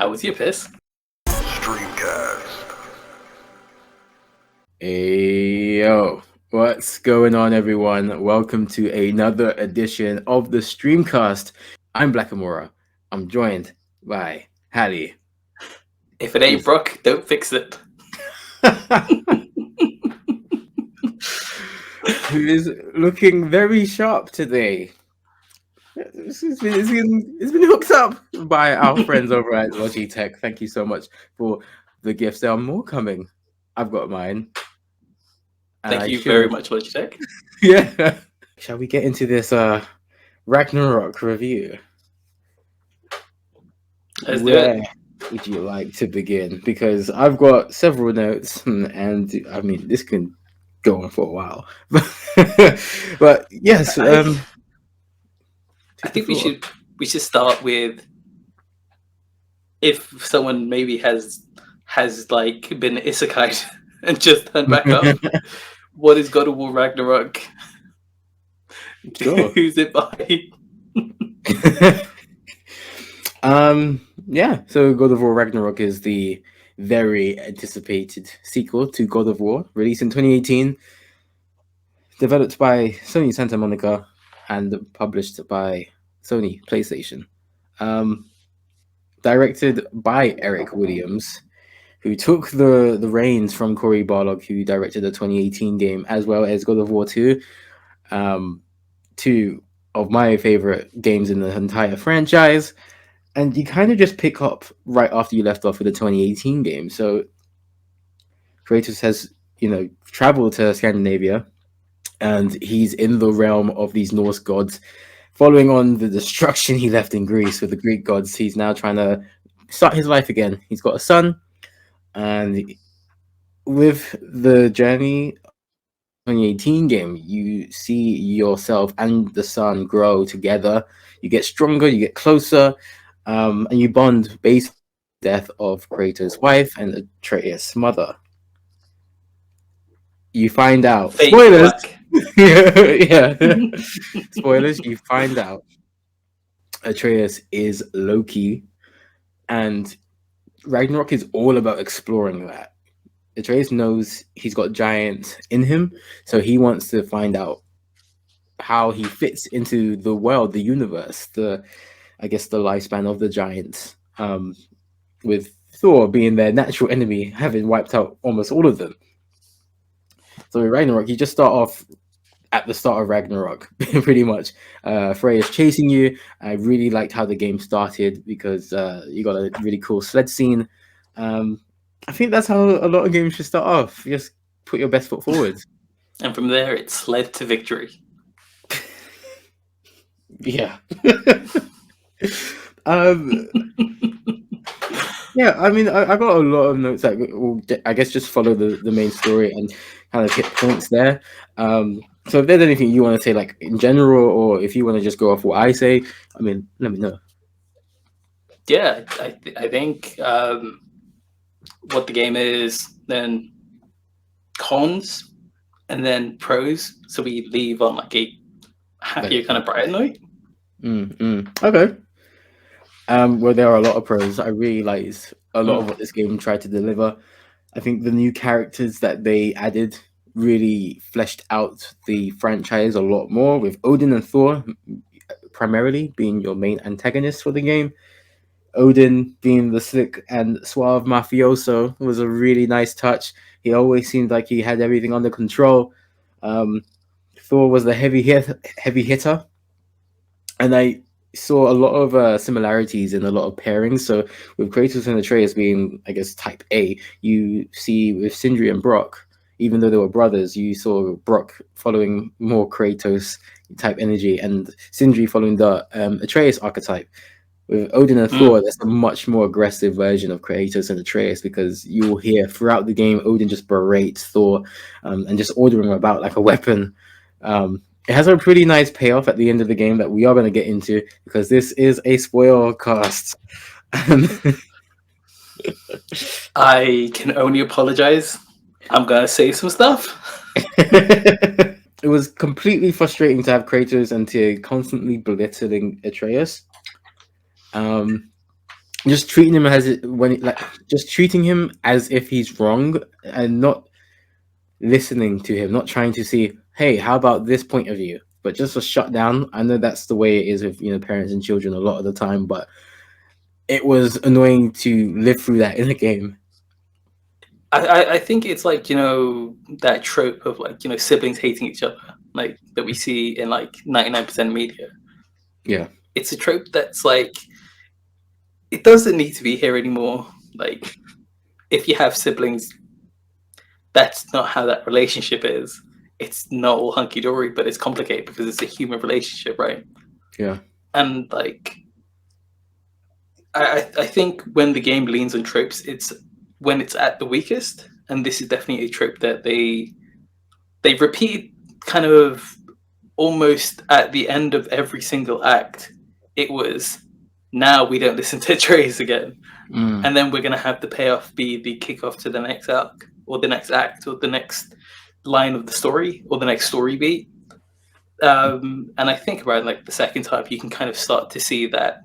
How was your piss? Streamcast. Hey, yo, what's going on, everyone? Welcome to another edition of the Streamcast. I'm Blackamura. I'm joined by Hali. If it ain't broke, don't fix it. Who is looking very sharp today. It's been hooked up by our friends over at Logitech. Thank you so much for the gifts. There are more coming. I've got mine. Thank you very much, Logitech. Yeah. Shall we get into this Ragnarok review? Let's do it. Would you like to begin? Because I've got several notes, and I mean this can go on for a while. But yes, I think we should start with if someone maybe has like been isekai'd and just turned back up. What is God of War Ragnarok? Sure. Who's it by? Yeah, so God of War Ragnarok is the very anticipated sequel to God of War, released in 2018, developed by Sony Santa Monica and published by Sony PlayStation. Directed by Eric Williams, who took the reins from Cory Barlog, who directed the 2018 game, as well as God of War 2. Two of my favorite games in the entire franchise. And you kind of just pick up right after you left off with the 2018 game. So Kratos has, traveled to Scandinavia, and he's in the realm of these Norse gods. Following on the destruction he left in Greece with the Greek gods, he's now trying to start his life again. He's got a son, and with the journey 2018 game, you see yourself and the son grow together. You get stronger, you get closer, and you bond based on the death of Kratos' wife and Atreus' mother. You find out spoilers. Yeah. Spoilers, you find out Atreus is Loki, and Ragnarok is all about exploring that. Atreus knows he's got giants in him, so he wants to find out how he fits into the world, the universe, the lifespan of the giants, with Thor being their natural enemy, having wiped out almost all of them. So with Ragnarok, you just start off at the start of Ragnarok, pretty much. Freya's chasing you. I really liked how the game started because you got a really cool sled scene. I think that's how a lot of games should start off. Just put your best foot forward. And from there, it's led to victory. Yeah. Yeah, I mean, I got a lot of notes that will, I guess, just follow the main story and kind of hit points there. So if there's anything you want to say, like in general, or if you want to just go off what I say, I mean, let me know. Yeah, I think what the game is, then cons, and then pros. So we leave on like a happier kind of brighter note. Okay. Well, there are a lot of pros. I really liked a lot of what this game tried to deliver. I think the new characters that they added really fleshed out the franchise a lot more, with Odin and Thor primarily being your main antagonists for the game. Odin being the slick and suave mafioso was a really nice touch. He always seemed like he had everything under control. Thor was the heavy hitter, and I saw a lot of similarities in a lot of pairings. So with Kratos and Atreus being, I guess, type A, you see with Sindri and Brock, even though they were brothers, you saw Brock following more Kratos type energy and Sindri following the Atreus archetype. With Odin and Thor, there's a much more aggressive version of Kratos and Atreus, because you will hear throughout the game Odin just berates Thor and just order him about like a weapon. It has a pretty nice payoff at the end of the game that we are going to get into, because this is a spoiler cast. I can only apologize. I'm going to say some stuff. It was completely frustrating to have Kratos and to constantly belittling Atreus. just treating him as just treating him as if he's wrong and not listening to him, not trying to see, hey, how about this point of view, but just a shut down. I know that's the way it is with parents and children a lot of the time, but it was annoying to live through that in a game. I think it's like, that trope of like, siblings hating each other, like that we see in like 99% of media. Yeah. It's a trope that's like, it doesn't need to be here anymore. Like, if you have siblings, that's not how that relationship is. It's not all hunky dory, but it's complicated because it's a human relationship, right? Yeah. And like, I think when the game leans on tropes, it's when it's at the weakest, and this is definitely a trope that they repeat kind of almost at the end of every single act. It was, now we don't listen to Trace again, and then we're going to have the payoff be the kickoff to the next arc or the next act or the next line of the story or the next story beat. And I think around like the second time you can kind of start to see that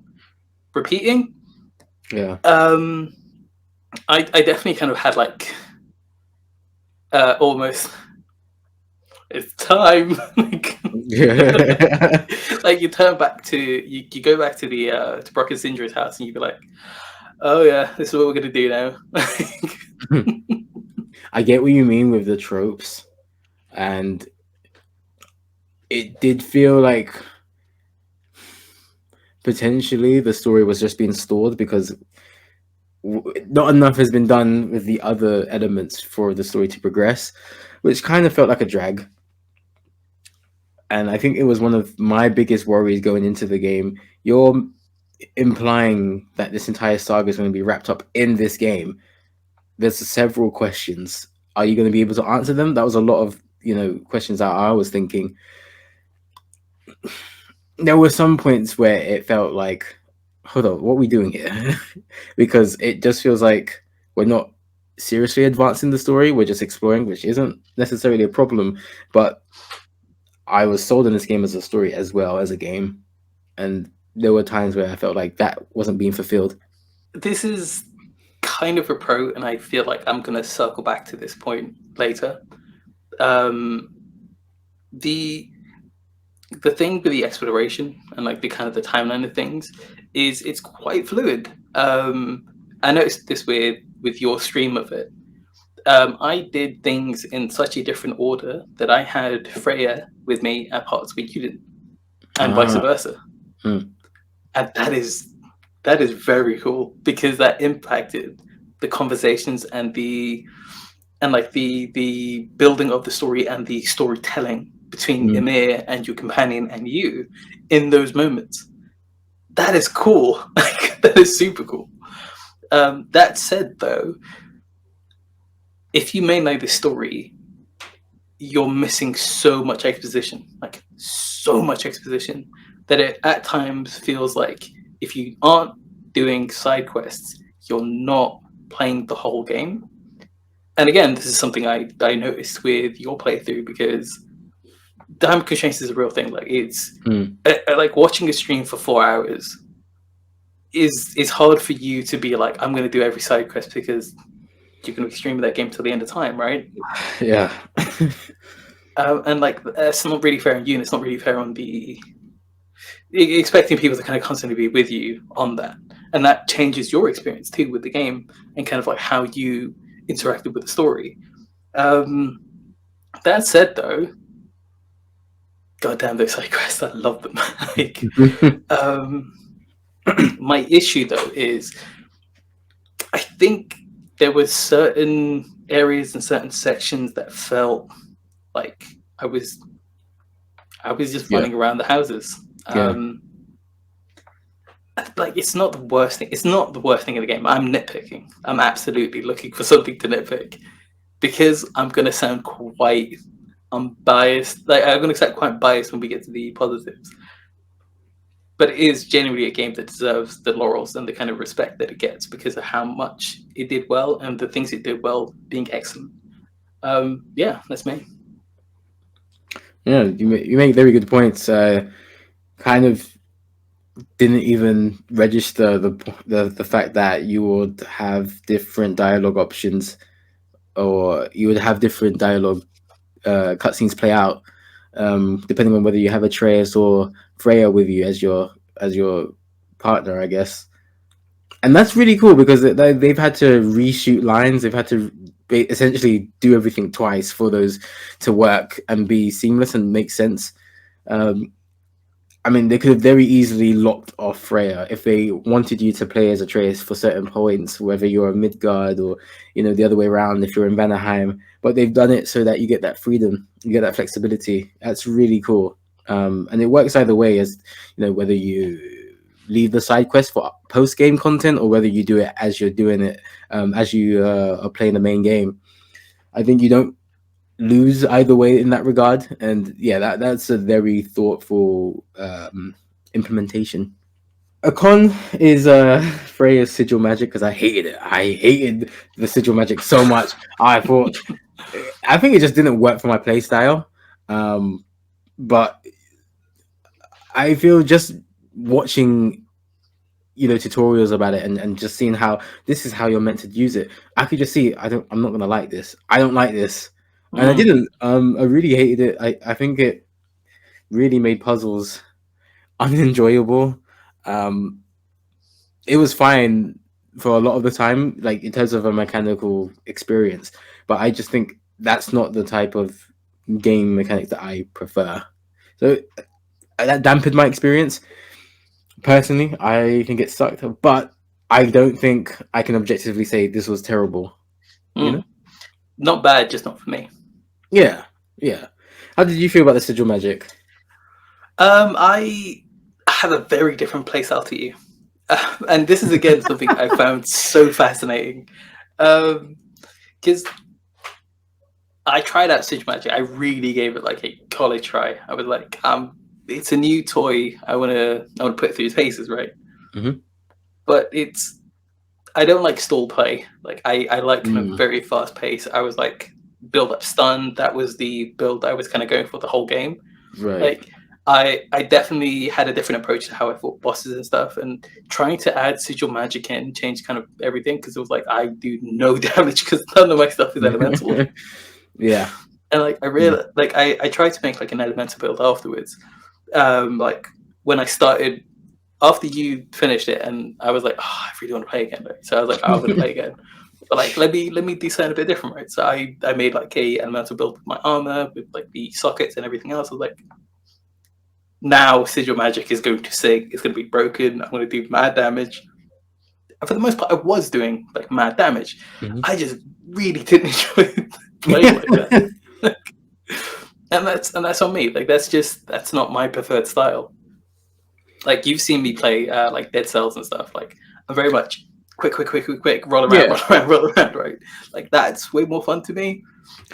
repeating. Yeah. I definitely kind of had like almost, it's time. Like you turn back to you go back to the to Brock and Syndra's house and you be like, oh yeah, this is what we're gonna do now. I get what you mean with the tropes, and it did feel like potentially the story was just being stalled because not enough has been done with the other elements for the story to progress, which kind of felt like a drag. And I think it was one of my biggest worries going into the game. You're implying that this entire saga is going to be wrapped up in this game. There's several questions. Are you going to be able to answer them? That was a lot of questions that I was thinking. There were some points where it felt like, hold on, what are we doing here? Because it just feels like we're not seriously advancing the story. We're just exploring, which isn't necessarily a problem. But I was sold on this game as a story as well as a game. And there were times where I felt like that wasn't being fulfilled. This is kind of a pro, and I feel like I'm going to circle back to this point later. The thing with the exploration and like the kind of the timeline of things is it's quite fluid. I noticed this with your stream of it. I did things in such a different order that I had Freya with me at parts where you didn't, and vice versa. And that is very cool because that impacted the conversations and the building of the story and the storytelling between Emir and your companion and you in those moments. That is cool. That is super cool. That said, though, if you mainline the story, you're missing so much exposition, that it at times feels like if you aren't doing side quests, you're not playing the whole game. And again, this is something I noticed with your playthrough because time constraints is a real thing. Like it's like watching a stream for 4 hours is hard for you to be like, I'm going to do every side quest because you're going to be streaming that game till the end of time, right? Yeah. And like that's not really fair on you, and it's not really fair on the expecting people to kind of constantly be with you on that, and that changes your experience too with the game and kind of like how you interacted with the story. That said, though, goddamn those side quests, I love them. Like, my issue though is I think there were certain areas and certain sections that felt like I was just running around the houses. Like it's not the worst thing. It's not the worst thing in the game. I'm nitpicking. I'm absolutely looking for something to nitpick because I'm gonna sound quite unbiased. Like I'm gonna sound quite biased when we get to the positives. But it is genuinely a game that deserves the laurels and the kind of respect that it gets because of how much it did well and the things it did well being excellent. Yeah, that's me. Yeah, you make very good points. Kind of didn't even register the fact that you would have different dialogue options, or you would have different dialogue cutscenes play out, depending on whether you have Atreus or Freya with you as your partner, I guess. And that's really cool because they've had to reshoot lines. They've had to essentially do everything twice for those to work and be seamless and make sense. Um, I mean, they could have very easily locked off Freya if they wanted you to play as Atreus for certain points, whether you're a Midgard or the other way around if you're in Vanaheim. But they've done it so that you get that freedom, you get that flexibility. That's really cool, and it works either way, as whether you leave the side quest for post game content or whether you do it as you're doing it, as you are playing the main game. I think you don't lose either way in that regard, and yeah, that's a very thoughtful implementation. A con is Freya's sigil magic, because I hated the sigil magic so much. I think it just didn't work for my play style, but I feel just watching tutorials about it and just seeing how this is how you're meant to use it, I could just see I'm not gonna like this. I don't like this. And I didn't. I really hated it. I think it really made puzzles unenjoyable. It was fine for a lot of the time, like in terms of a mechanical experience, but I just think that's not the type of game mechanic that I prefer. So that dampened my experience. Personally, I think it sucked, but I don't think I can objectively say this was terrible. Not bad, just not for me. Yeah. How did you feel about the sigil magic? I have a very different playstyle to you, and this is again something I found so fascinating, because I tried out sigil magic. I really gave it like a college try. I was like, it's a new toy. I want to put it through its paces, right? Mm-hmm. But I don't like stall play. Like I like kind of very fast pace. I was like build up stun. That was the build I was kind of going for the whole game. Right. Like I definitely had a different approach to how I fought bosses and stuff, and trying to add sigil magic in changed kind of everything, because it was like I do no damage because none of my stuff is elemental. Yeah. And like I really like I tried to make like an elemental build afterwards. Like when I started after you finished it, and I was like, I really want to play again. Right? So I was like, I'm gonna play again. But like let me do something a bit different, right? So I made like a elemental build with my armor, with like the sockets and everything else. I was like, now sigil magic is going to sink, it's going to be broken, I'm going to do mad damage. And for the most part, I was doing like mad damage. I just really didn't enjoy playing like that. And that's on me. Like that's not my preferred style. Like you've seen me play like Dead Cells and stuff. Like I'm very much quick, roll around, right? Like that's way more fun to me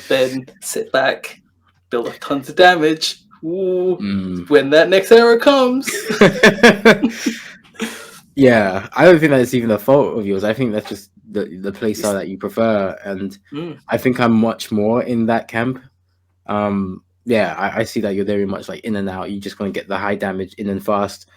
than sit back, build up tons of damage. Ooh, when that next arrow comes. Yeah, I don't think that's even a fault of yours. I think that's just the play style that you prefer, and I think I'm much more in that camp. Yeah, I see that you're very much like in and out. You just want to get the high damage in and fast.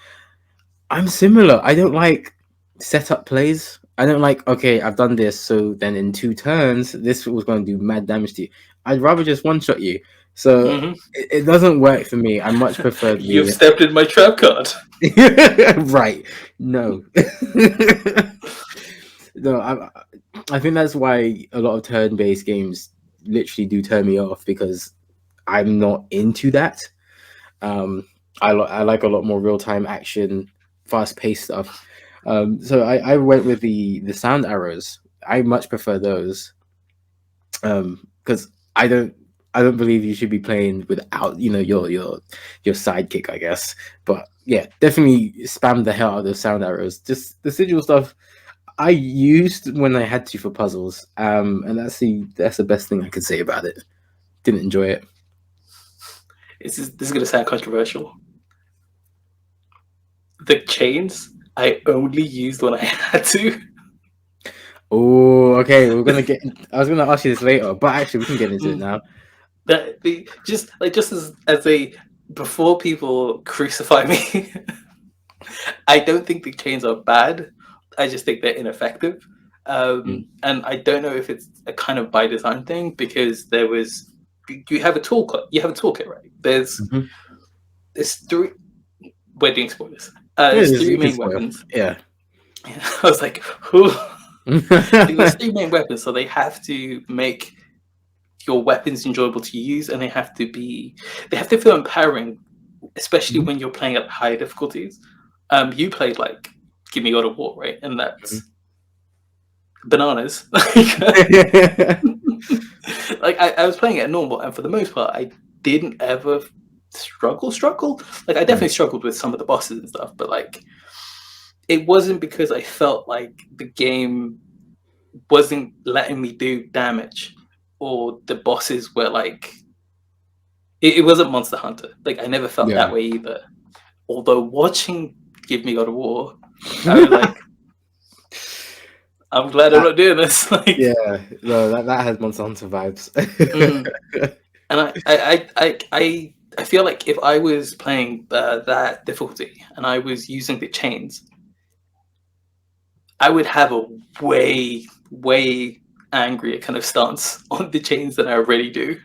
I'm similar. I don't like setup plays. I don't like, okay, I've done this, so then in 2 turns, this was going to do mad damage to you. I'd rather just one-shot you. So it doesn't work for me. I much prefer... You've stepped in my trap card. Right. No. No, I think that's why a lot of turn-based games literally do turn me off, because I'm not into that. I like a lot more real-time action, fast-paced stuff. So I went with the sound arrows. I much prefer those, because I don't believe you should be playing without your sidekick, I guess. But yeah, definitely spam the hell out of those sound arrows. Just the sigil stuff I used when I had to for puzzles, and that's the best thing I could say about it. Didn't enjoy it. This is gonna sound controversial. The chains I only used when I had to. Oh, okay. I was gonna ask you this later, but actually we can get into it now. Just as a before people crucify me. I don't think the chains are bad. I just think they're ineffective. And I don't know if it's a kind of by design thing because you have a toolkit. You have a toolkit, right? There's three. We're doing spoilers. There's three main weapons. Yeah. I was like, who? There's three main weapons, so they have to make your weapons enjoyable to use, and they have to feel empowering, especially when you're playing at high difficulties. You played like Give Me God of War, right? And that's bananas. Like I was playing it at normal, and for the most part, I didn't ever struggle. Like I definitely struggled with some of the bosses and stuff, but like it wasn't because I felt like the game wasn't letting me do damage, or the bosses were like it wasn't Monster Hunter. Like I never felt that way either. Although watching Give Me God of War, I was like, I'm glad I'm not doing this. Like, no, that has Monster Hunter vibes. And I feel like if I was playing that difficulty and I was using the chains, I would have a way angrier kind of stance on the chains than I already do.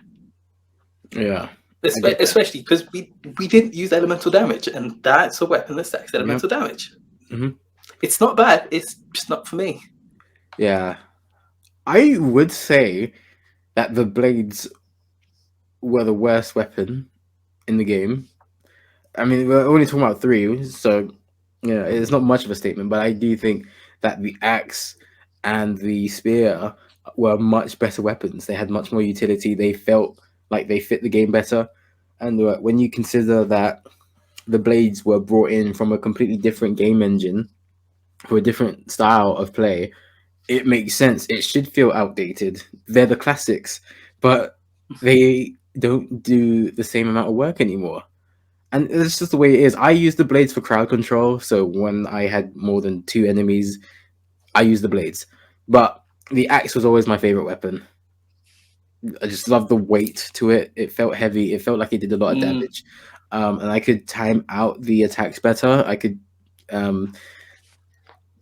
Yeah. Especially because we didn't use elemental damage, and that's a weapon that stacks elemental damage. It's not bad, it's just not for me. Yeah. I would say that the blades were the worst weapon in the game. I mean, we're only talking about 3, so it's not much of a statement, but I do think that the axe and the spear were much better weapons. They had much more utility. They felt like they fit the game better. And when you consider that the blades were brought in from a completely different game engine for a different style of play, it makes sense. It should feel outdated. They're the classics, but they don't do the same amount of work anymore. And it's just the way it is. I use the blades for crowd control. So when I had more than 2 enemies, I used the blades. But the axe was always my favorite weapon. I just loved the weight to it. It felt heavy. It felt like it did a lot of damage. And I could time out the attacks better. I could,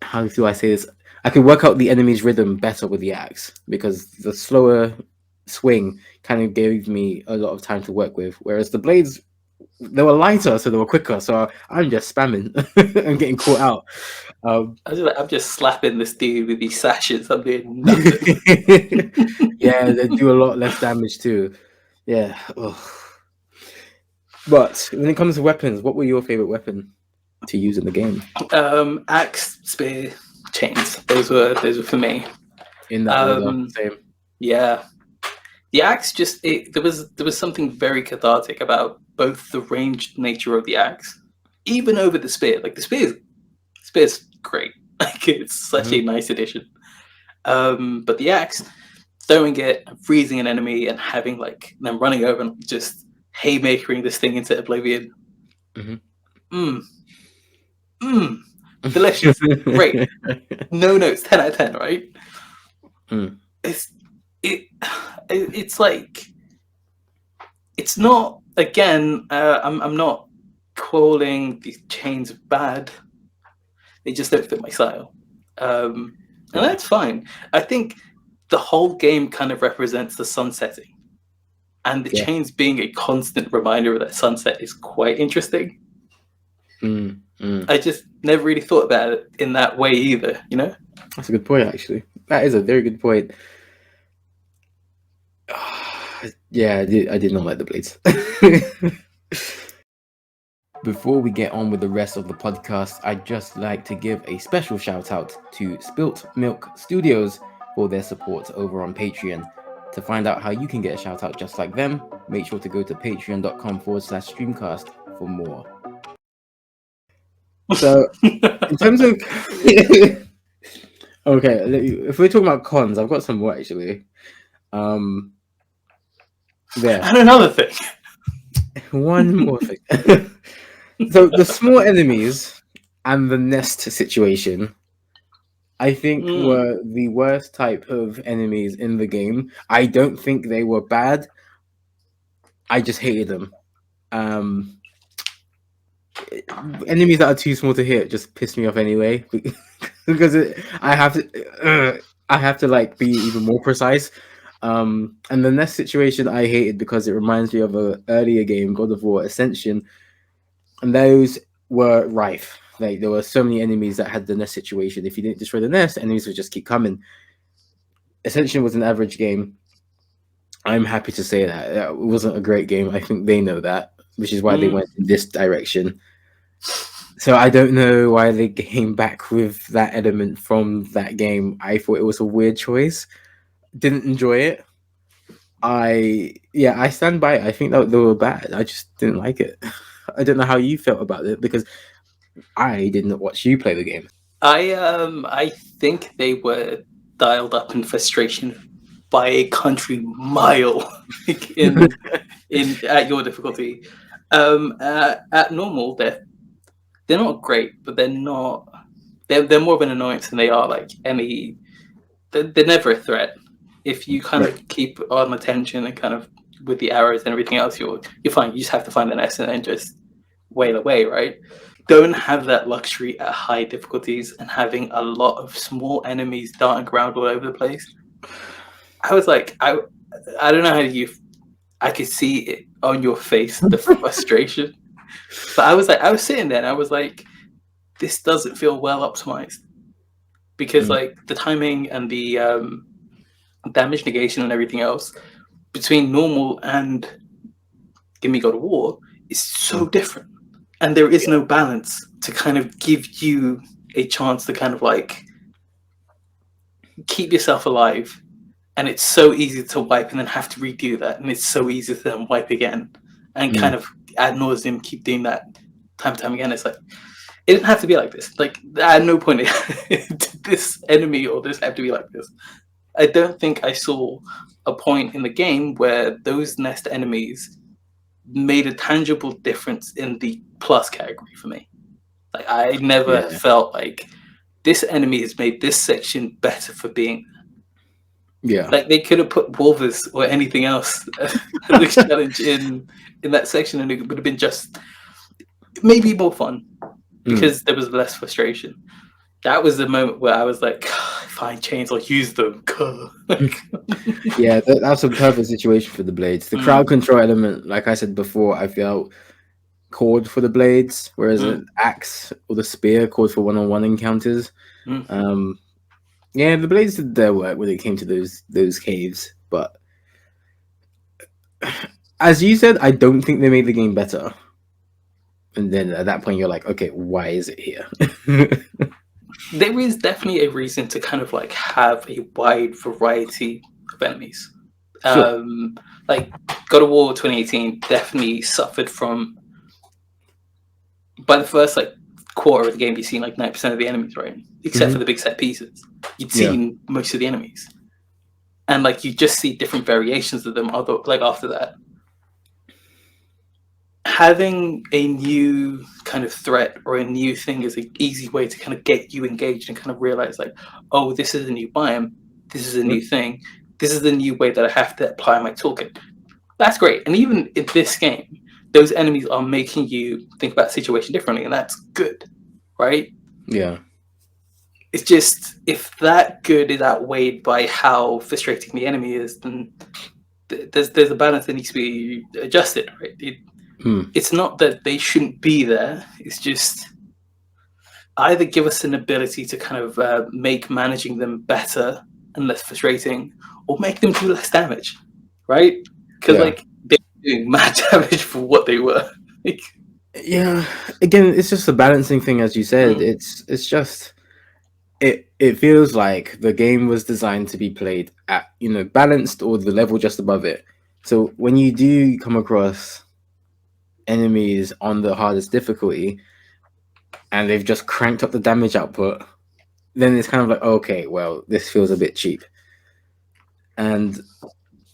how do I say this? I could work out the enemy's rhythm better with the axe because the slower swing kind of gave me a lot of time to work with. Whereas the blades, they were lighter, so they were quicker. So I'm just spamming and getting caught out. I'm just slapping this dude with these sashes. I'm doing nothing. Yeah, they do a lot less damage too. Yeah. Ugh. But when it comes to weapons, what were your favorite weapon to use in the game? Axe, spear, chains. Those were for me. In that order, same. Yeah. The axe there was something very cathartic about both the ranged nature of the axe, even over the spear. Like the spear's great. Like it's such a nice addition. But the axe, throwing it, freezing an enemy, and having like them running over and just haymakering this thing into oblivion. Delicious. Great. No notes, 10 out of 10, right? It's like, it's not, again, I'm not calling these chains bad. They just don't fit my style. And that's fine. I think the whole game kind of represents the sun setting. And the chains being a constant reminder of that sunset is quite interesting. I just never really thought about it in that way either, you know? That's a good point, actually. That is a very good point. Yeah, I did not like the blades. Before we get on with the rest of the podcast, I'd just like to give a special shout out to Spilt Milk Studios for their support over on Patreon. To find out how you can get a shout out just like them, make sure to go to patreon.com/Streamcast for more. So, in terms of okay, if we're talking about cons, I've got some more actually. There. And another thing. One more thing. So the small enemies and the nest situation, I think, were the worst type of enemies in the game. I don't think they were bad. I just hated them. enemies that are too small to hit just piss me off anyway because I have to like be even more precise. And the nest situation I hated because it reminds me of a earlier game, God of War Ascension, and those were rife. Like there were so many enemies that had the nest situation. If you didn't destroy the nest, enemies would just keep coming. Ascension was an average game. I'm happy to say that it wasn't a great game. I think they know that, which is why they went in this direction. So I don't know why they came back with that element from that game. I thought it was a weird choice. Didn't enjoy it. I stand by it. I think that they were bad. I just didn't like it. I don't know how you felt about it because I didn't watch you play the game. I think they were dialed up in frustration by a country mile in at your difficulty. At normal, they're not great, but they're not. They're more of an annoyance than they are like any. They're never a threat. If you kind of keep on attention and kind of with the arrows and everything else, you're fine. You just have to find the nest and then just wail away, right? Don't have that luxury at high difficulties and having a lot of small enemies darting around all over the place. I was like, I don't know how I could see it on your face, the frustration. But I was sitting there and I was like, this doesn't feel well optimized. Because like the timing and the damage negation and everything else between normal and Give Me God of War is so different. And there is no balance to kind of give you a chance to kind of like keep yourself alive. And it's so easy to wipe and then have to redo that. And it's so easy to then wipe again and kind of ad nauseum keep doing that time and time again. It's like, it didn't have to be like this. Like, at no point did this enemy or this have to be like this. I don't think I saw a point in the game where those nest enemies made a tangible difference in the plus category for me. Like, I never felt like this enemy has made this section better for being. Yeah. Like, they could have put wolvers or anything else as a challenge in that section, and it would have been just maybe more fun because there was less frustration. That was the moment where I was like, fine, chains, I'll use them. Yeah, that's a perfect situation for the blades. The crowd control element, like I said before, I felt called for the blades, whereas an axe or the spear called for one-on-one encounters. Yeah, the blades did their work when it came to those caves, but as you said, I don't think they made the game better. And then at that point, you're like, okay, why is it here? There is definitely a reason to kind of like have a wide variety of enemies. Sure. Like God of War 2018 definitely suffered from. By the first like quarter of the game, you've seen like 90% of the enemies, right? Except for the big set pieces, you'd seen most of the enemies, and like you just see different variations of them. Although, like after that, having a new kind of threat or a new thing is an easy way to kind of get you engaged and kind of realize like, oh, this is a new biome, this is a new thing, this is the new way that I have to apply my toolkit. That's great. And even in this game, those enemies are making you think about the situation differently, and that's good, right? Yeah. It's just, if that good is outweighed by how frustrating the enemy is, then there's a balance that needs to be adjusted, right? It's not that they shouldn't be there. It's just either give us an ability to kind of make managing them better and less frustrating, or make them do less damage, right? Because like they're doing mad damage for what they were. Yeah, again, it's just a balancing thing, as you said. It's just it feels like the game was designed to be played at balanced or the level just above it. So when you do come across enemies on the hardest difficulty and they've just cranked up the damage output, then it's kind of like, okay, well, this feels a bit cheap. And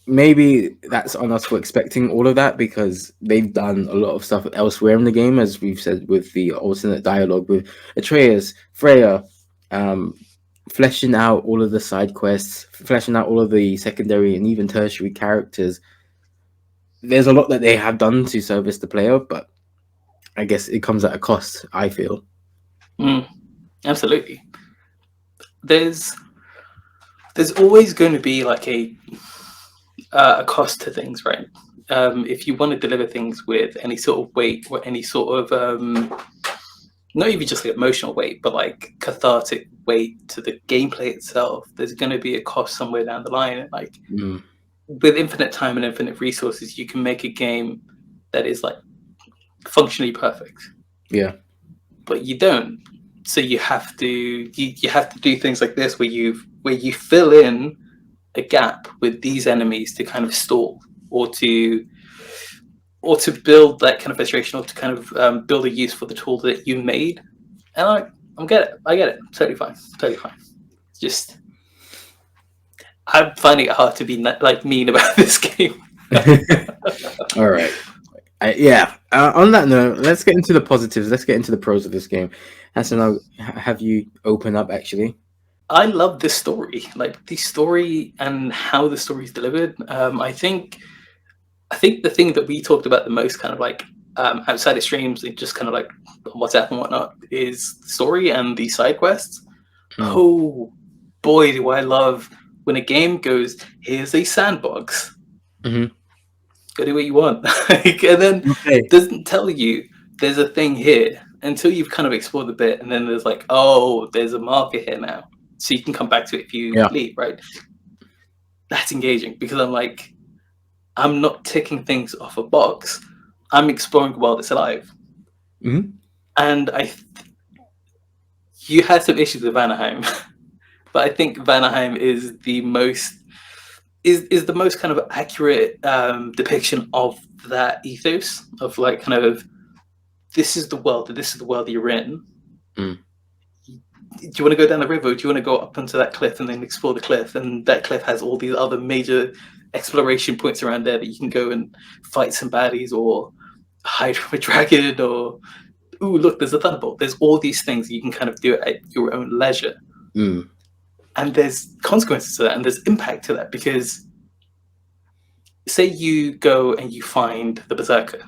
maybe that's on us for expecting all of that, because they've done a lot of stuff elsewhere in the game, as we've said, with the alternate dialogue with Atreus, Freya, fleshing out all of the side quests, fleshing out all of the secondary and even tertiary characters. There's a lot that they have done to service the player, but I guess it comes at a cost, I feel. Absolutely. There's always going to be like a cost to things, right? If you want to deliver things with any sort of weight or any sort of not even just like emotional weight, but like cathartic weight to the gameplay itself, there's going to be a cost somewhere down the line. And like with infinite time and infinite resources, you can make a game that is like functionally perfect. Yeah. But you don't. So you have to you have to do things like this where you fill in a gap with these enemies to kind of stall or to build that kind of frustration or to kind of build a use for the tool that you made. And I get it. Totally fine. It's just I'm finding it hard to be like mean about this game. All right. On that note, let's get into the positives. Let's get into the pros of this game. Hassan, I'll have you open up actually. I love this story, like the story and how the story is delivered. I think the thing that we talked about the most, kind of like outside of streams, and just kind of like WhatsApp and whatnot, is the story and the side quests. Oh boy, do I love when a game goes, here's a sandbox. Go do what you want, and then doesn't tell you there's a thing here until you've kind of explored the bit, and then there's like, oh, there's a marker here now, so you can come back to it if you leave, right? That's engaging because I'm not ticking things off a box. I'm exploring while it's alive. And you had some issues with Vanaheim, but I think Vanaheim is the most is the most kind of accurate depiction of that ethos of like kind of this is the world that you're in. Do you want to go down the river? Or do you want to go up onto that cliff and then explore the cliff? And that cliff has all these other major exploration points around there that you can go and fight some baddies or hide from a dragon or look, there's a thunderbolt. There's all these things you can kind of do at your own leisure. And there's consequences to that and there's impact to that because say you go and you find the Berserker.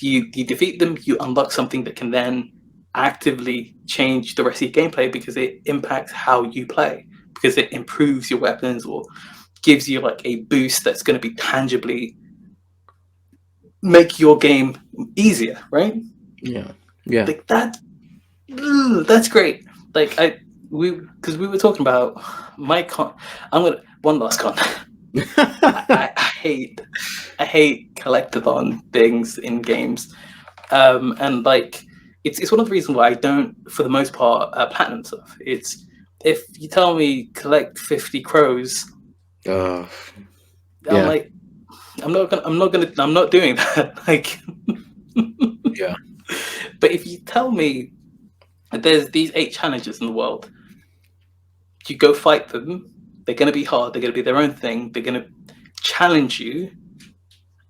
You defeat them, you unlock something that can then actively change the rest of your gameplay because it impacts how you play, because it improves your weapons or gives you like a boost that's going to be tangibly make your game easier, right? Yeah. Like that's great. Like because we were talking about my con. One last con. I hate collectathon things in games, and like it's one of the reasons why I don't, for the most part, platinum stuff. It's if you tell me collect 50 crows, I'm like, I'm not doing that. Like, But if you tell me that there's these 8 challenges in the world, you go fight them. They're going to be hard. They're going to be their own thing. They're going to challenge you.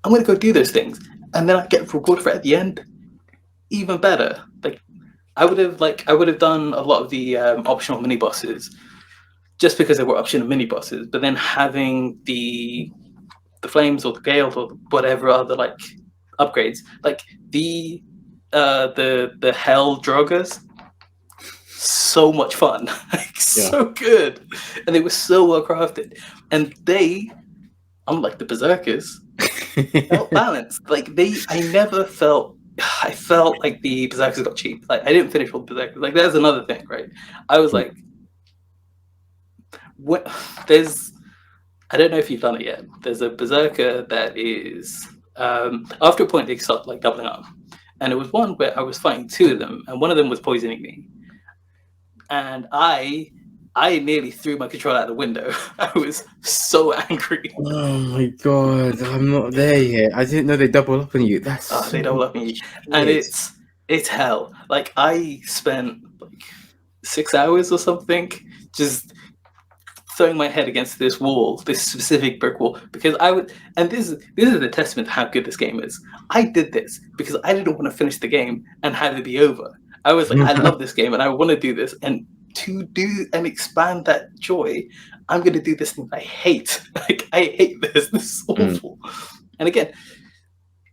I'm going to go do those things, and then I get rewarded for it at the end. Even better. Like I would have done a lot of the optional mini bosses just because they were optional mini bosses. But then having the flames or the gales or whatever other like upgrades, like the hell drogas. So much fun, like so good, and they were so well crafted. And they, unlike the Berserkers, felt balanced. Like I felt like the Berserkers got cheap. Like I didn't finish all the Berserkers. Like that's another thing, right? I was like, what? I don't know if you've done it yet. There's a Berserker that is after a point they start like doubling up, and it was one where I was fighting 2 of them, and one of them was poisoning me. And I nearly threw my controller out the window. I was so angry. Oh my god, I'm not there yet. I didn't know they double up on you. They double up on you, and it's hell. Like I spent like 6 hours or something just throwing my head against this wall, this specific brick wall, because I would. And this is a testament to how good this game is. I did this because I didn't want to finish the game and have it be over. I was like, I love this game and I want to do this. And to do and expand that joy, I'm going to do this thing I hate. Like, I hate this. This is awful. And again,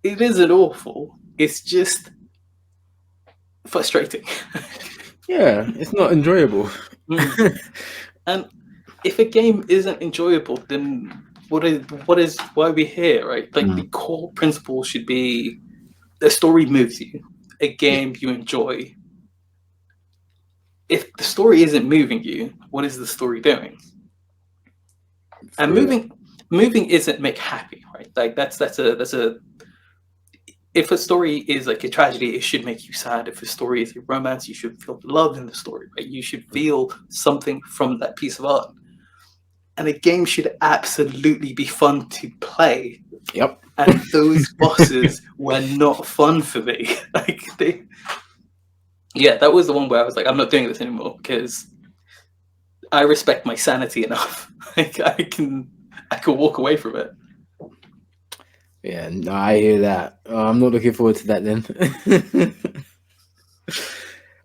it isn't awful. it's just frustrating. Yeah, it's not enjoyable. And if a game isn't enjoyable, then why are we here, right? Like the core principle should be the story moves you, a game you enjoy. If the story isn't moving you, what is the story doing? And moving isn't make happy, right? Like that's a if a story is like a tragedy, it should make you sad. If a story is a romance, you should feel love in the story, right? You should feel something from that piece of art. And a game should absolutely be fun to play. Yep. And those bosses were not fun for me. That was the one where I was like, I'm not doing this anymore because I respect my sanity enough. Like I can walk away from it. Yeah, no, I hear that. I'm not looking forward to that then.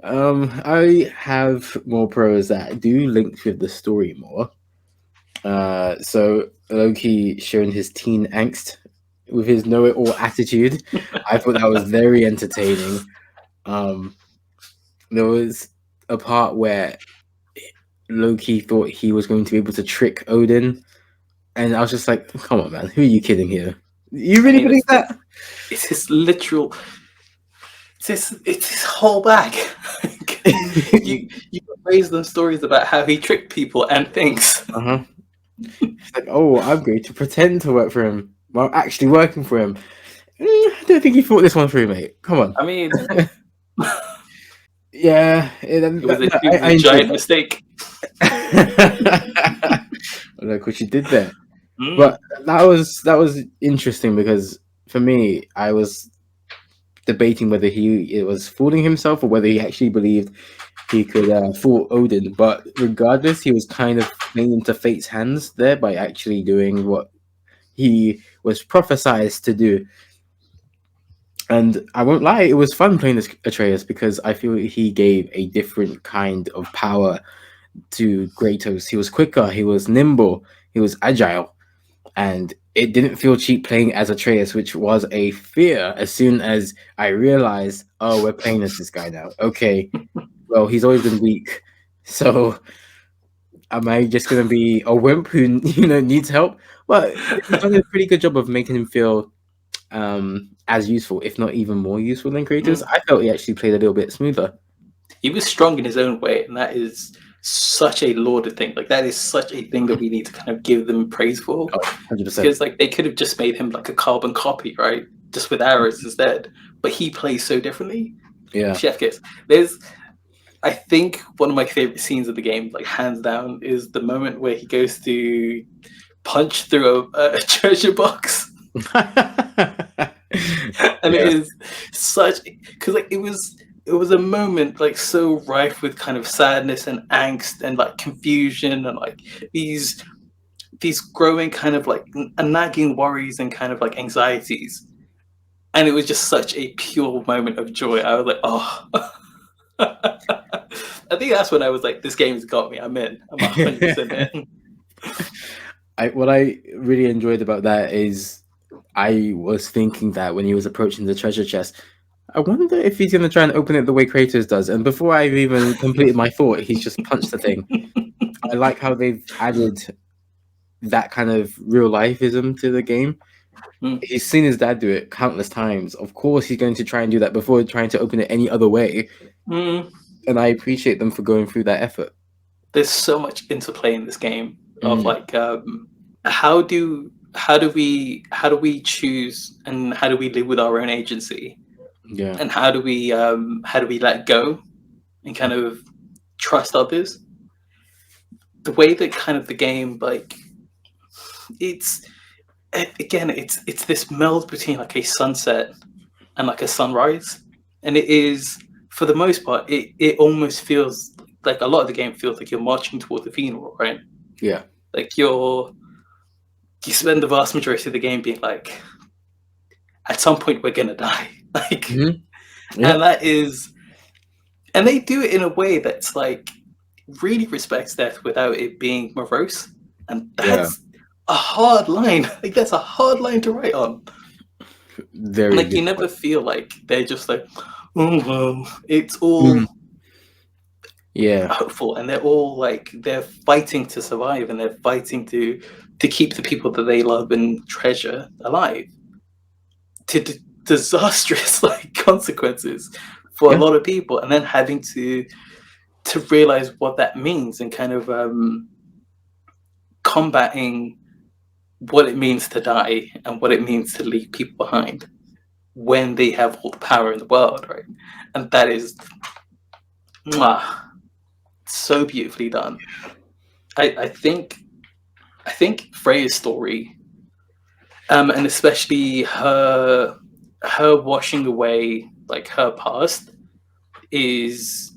I have more pros that do link with the story more. So Loki showing his teen angst with his know-it-all attitude. I thought that was very entertaining. There was a part where Loki thought he was going to be able to trick Odin, and I was just like, come on, man, who are you kidding here? You really believe that? It's his literal. It's his whole bag. you raise those stories about how he tricked people and things. It's like, oh, I'm going to pretend to work for him while actually working for him. I don't think he thought this one through, mate. Come on. I mean, yeah, it was a giant mistake. Look what you did there. But that was interesting because for me, I was debating whether he was fooling himself or whether he actually believed he could fool Odin. But regardless, he was kind of playing into fate's hands there by actually doing what he was prophesied to do. And I won't lie, it was fun playing this Atreus because I feel he gave a different kind of power to Kratos. He was quicker, he was nimble, he was agile. And it didn't feel cheap playing as Atreus, which was a fear as soon as I realized, oh, we're playing as this guy now. Okay, well, he's always been weak. So am I just going to be a wimp who needs help? Well, he's done a pretty good job of making him feel as useful, if not even more useful than Kratos. I felt he actually played a little bit smoother. He was strong in his own way, and that is such a lauded thing. Like that is such a thing that we need to kind of give them praise for. 100%. Because like they could have just made him like a carbon copy, right? Just with arrows instead. But he plays so differently. Yeah. Chef kiss. I think one of my favorite scenes of the game, like hands down, is the moment where he goes to punch through a treasure box. And it is such because like it was a moment like so rife with kind of sadness and angst and like confusion and like these growing kind of like nagging worries and kind of like anxieties, and it was just such a pure moment of joy. I was like, oh. I think that's when I was like, this game's got me. I'm in. I'm 100% in. What I really enjoyed about that is I was thinking that when he was approaching the treasure chest, I wonder if he's going to try and open it the way Kratos does. And before I've even completed my thought, he's just punched the thing. I like how they've added that kind of real lifeism to the game. He's seen his dad do it countless times. Of course, he's going to try and do that before trying to open it any other way. And I appreciate them for going through that effort. There's so much interplay in this game of like how do we choose and how do we live with our own agency? Yeah. And how do we let go and kind of trust others? The way that kind of the game like it's this meld between like a sunset and like a sunrise, and it is for the most part it almost feels like a lot of the game feels like you're marching towards the funeral, right? Yeah. Like you spend the vast majority of the game being like, at some point we're gonna die. Like and that is, and they do it in a way that's like really respects death without it being morose. And that's a hard line. Like that's a hard line to write on. Very Like, you good never point. feel like they're just like, oh well. It's all Mm. Yeah. hopeful, and they're all like, they're fighting to survive, and they're fighting to keep the people that they love and treasure alive. To disastrous like consequences for a Yeah. lot of people, and then having to realize what that means, and kind of combating what it means to die and what it means to leave people behind when they have all the power in the world, right? And that is mwah, so beautifully done. I think Freya's story, and especially her washing away like her past, is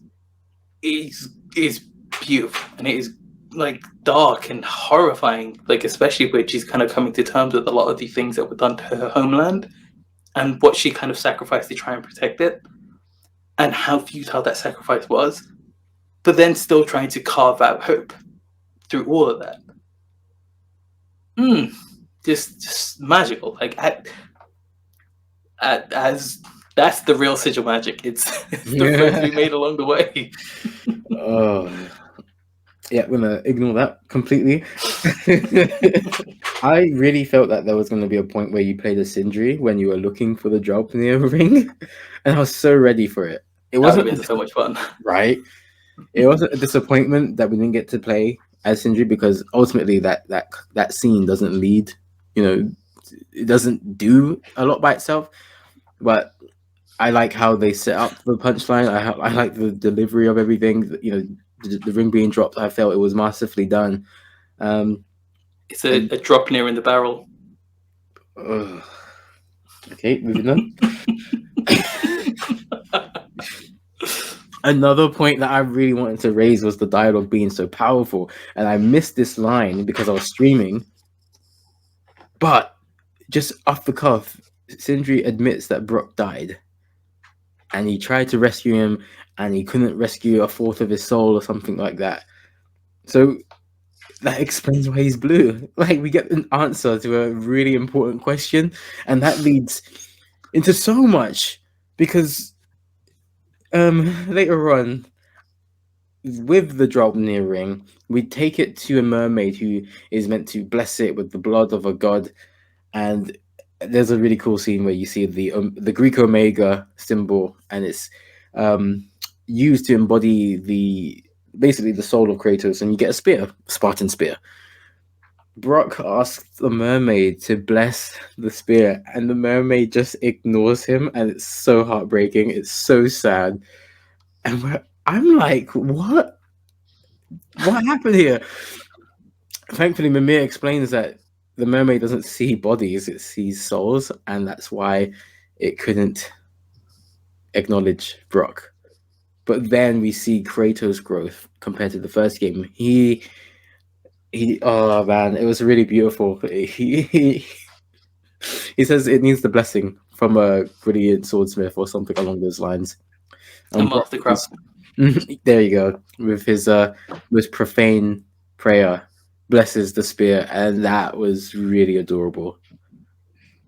is beautiful, and it is like dark and horrifying, like especially when she's kind of coming to terms with a lot of the things that were done to her homeland and what she kind of sacrificed to try and protect it, and how futile that sacrifice was, but then still trying to carve out hope through all of that. Just magical. Like, as that's the real sigil magic. It's the friends we made along the way. Oh, yeah, I'm gonna ignore that completely. I really felt that there was going to be a point where you played a Sindri when you were looking for the drop near a ring, and I was so ready for it. It That would have wasn't been so much fun. right. It wasn't a disappointment that we didn't get to play as Sindri, because ultimately that scene doesn't lead. You know, it doesn't do a lot by itself. But I like how they set up the punchline. I like the delivery of everything. You know, the ring being dropped, I felt it was masterfully done. It's a drop near in the barrel. Okay, moving on. Another point that I really wanted to raise was the dialogue being so powerful, and I missed this line because I was streaming. But just off the cuff, Sindri admits that Brock died, and he tried to rescue him, and he couldn't rescue a fourth of his soul or something like that. So that explains why he's blue. Like, we get an answer to a really important question, and that leads into so much, because later on, with the Draupnir ring, we take it to a mermaid who is meant to bless it with the blood of a god, and there's a really cool scene where you see the Greek Omega symbol, and it's used to embody basically the soul of Kratos, and you get a spear, Spartan spear. Brock asks the mermaid to bless the spear, and the mermaid just ignores him, and it's so heartbreaking. It's so sad, and I'm like, what happened here? Thankfully, Mimir explains that the mermaid doesn't see bodies; it sees souls, and that's why it couldn't acknowledge Brock. But then we see Kratos' growth compared to the first game. He oh man, it was really beautiful. He says it needs the blessing from a brilliant swordsmith or something along those lines. And Mastercraft. There you go. With his most profane prayer, blesses the spear, and that was really adorable.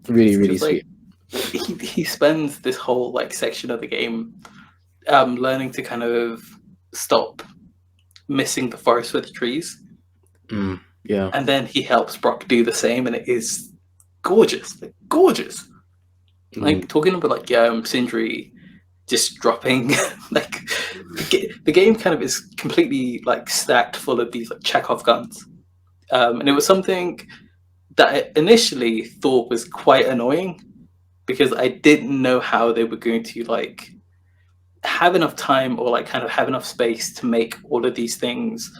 Really, really sweet. Like, he spends this whole like section of the game learning to kind of stop missing the forest with the trees. Yeah. And then he helps Brock do the same, and it is gorgeous. Like, gorgeous. Like, talking about like Sindri just dropping like the game kind of is completely like stacked full of these like Chekhov guns. And it was something that I initially thought was quite annoying, because I didn't know how they were going to like have enough time or like kind of have enough space to make all of these things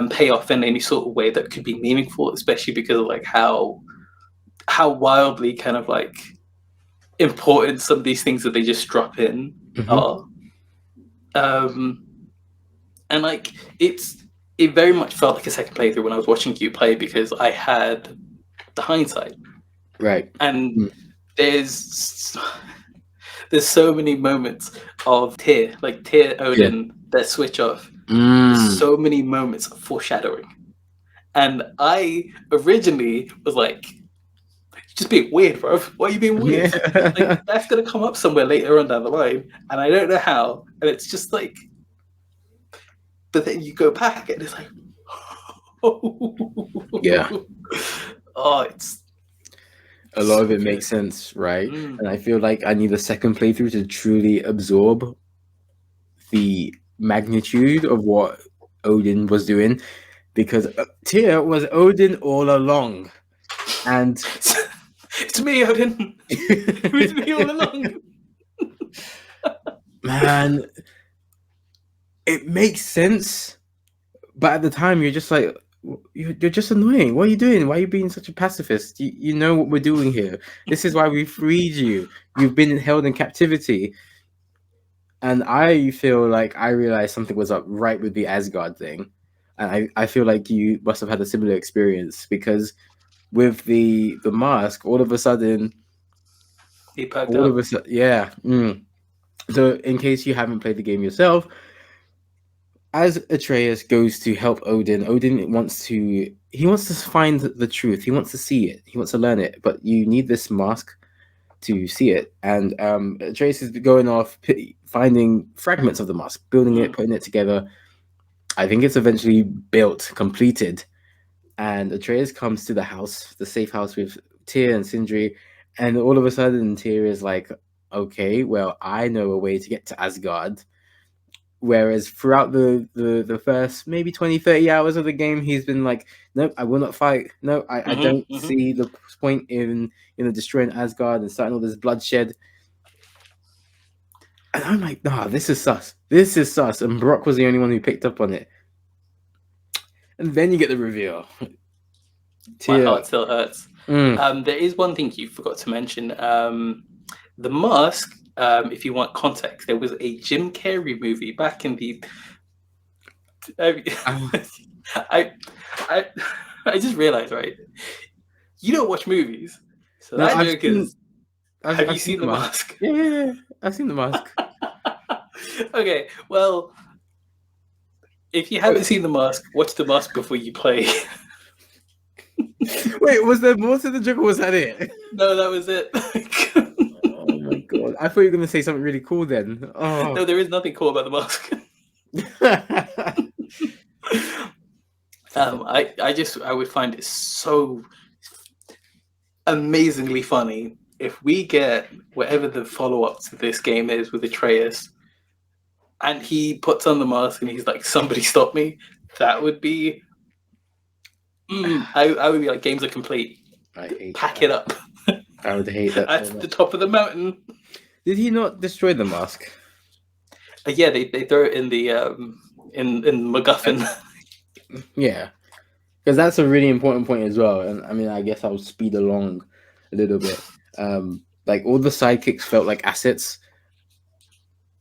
pay off in any sort of way that could be meaningful, especially because of like how wildly kind of like important some of these things that they just drop in are. And like it very much felt like a second playthrough when I was watching you play, because I had the hindsight. Right. And there's so many moments of Tyr Odin, their switch off. There's so many moments of foreshadowing. And I originally was like, just being weird, bro. Why are you being weird? Like, that's gonna come up somewhere later on down the line, and I don't know how. And it's just like, but then you go back, and it's like, Yeah. Oh, it's A lot so of it good. makes sense, right? Mm. And I feel like I need a second playthrough to truly absorb the magnitude of what Odin was doing, because Tyr was Odin all along, and It's me, Odin. It's me all along. man, it makes sense, but at the time you're just like, you're just annoying. What are you doing? Why are you being such a pacifist? You know what we're doing here. This is why we freed you. You've been held in captivity. And I feel like I realized something was up right with the Asgard thing. And I feel like you must have had a similar experience, because with the mask, all of a sudden, He perked up. yeah. So in case you haven't played the game yourself, as Atreus goes to help Odin wants to find the truth. He wants to see it. He wants to learn it. But you need this mask to see it. And Atreus is going off finding fragments of the mask, building it, putting it together. I think it's eventually built, completed. And Atreus comes to the house, the safe house with Tyr and Sindri. And all of a sudden, Tyr is like, okay, well, I know a way to get to Asgard. Whereas throughout the first maybe 20, 30 hours of the game, he's been like, nope, I will not fight. No, I don't see the point in destroying Asgard and starting all this bloodshed. And I'm like, nah, this is sus. This is sus. And Brock was the only one who picked up on it. And then you get the reveal. My heart still hurts. Mm. There is one thing you forgot to mention. The mask, if you want context, there was a Jim Carrey movie back in the. I just realized, right? You don't watch movies, so No, that joke is. Have you I've seen The Mask? Yeah, I've seen The Mask. Okay, well, if you haven't seen The Mask, watch The Mask before you play. Wait, was there more to the joke, or was that it? No, that was it. Oh my god! I thought you were going to say something really cool then. Oh. No, there is nothing cool about The Mask. I would find it so amazingly funny if we get whatever the follow-up to this game is with Atreus, and he puts on the mask and he's like, "Somebody stop me!" That would be. I would be like, "Games are complete. Pack it up." I would hate that. At the top of the mountain. Did he not destroy the mask? Yeah, they throw it in the in MacGuffin. Yeah, because that's a really important point as well. And I mean, I guess I'll speed along a little bit. Like all the sidekicks felt like assets